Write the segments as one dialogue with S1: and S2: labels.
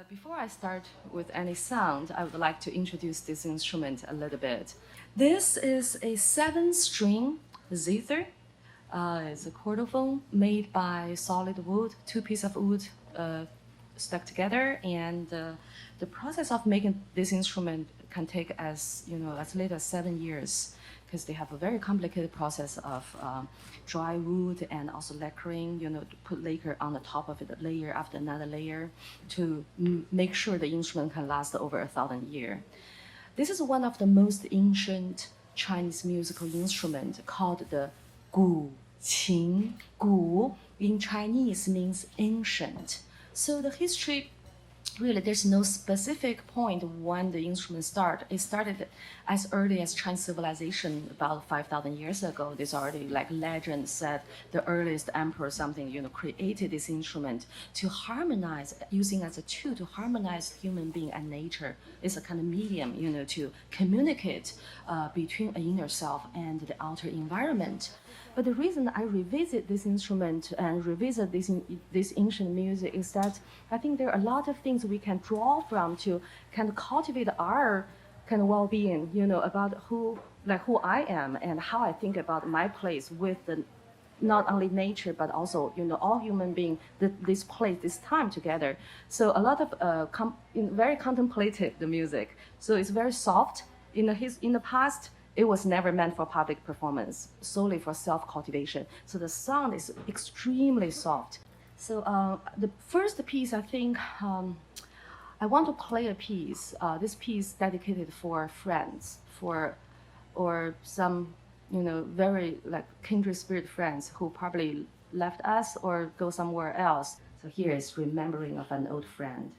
S1: Before I start with any sound, I would like to introduce this instrument a little bit. This is a 7-string zither. It's a chordophone made by solid wood, 2 pieces of wood stuck together, and the process of making this instrument can take as little as 7 years, because they have a very complicated process of dry wood and also lacquering, to put lacquer on the top of it, layer after another layer, to make sure the instrument can last over 1,000 years. This is one of the most ancient Chinese musical instruments called the guqin. Gu in Chinese means ancient. So the history, really, there's no specific point when the instrument started. It started as early as Chinese civilization about 5,000 years ago. There's already legend said the earliest emperor created this instrument to harmonize, using as a tool to harmonize human being and nature. It's a kind of medium, to communicate between an inner self and the outer environment. But the reason I revisit this instrument and revisit this ancient music is that I think there are a lot of things we can draw from to kind of cultivate our kind of well-being, about who I am and how I think about my place with not only nature, but also, all human beings, this place, this time together. So a lot of very contemplative, the music. So it's very soft. In the past, it was never meant for public performance, solely for self-cultivation. So the sound is extremely soft. So the first piece, I think, I want to play a piece. This piece dedicated for friends, or some, very kindred spirit friends who probably left us or go somewhere else. So here is Remembering of an Old Friend.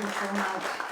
S2: you so much.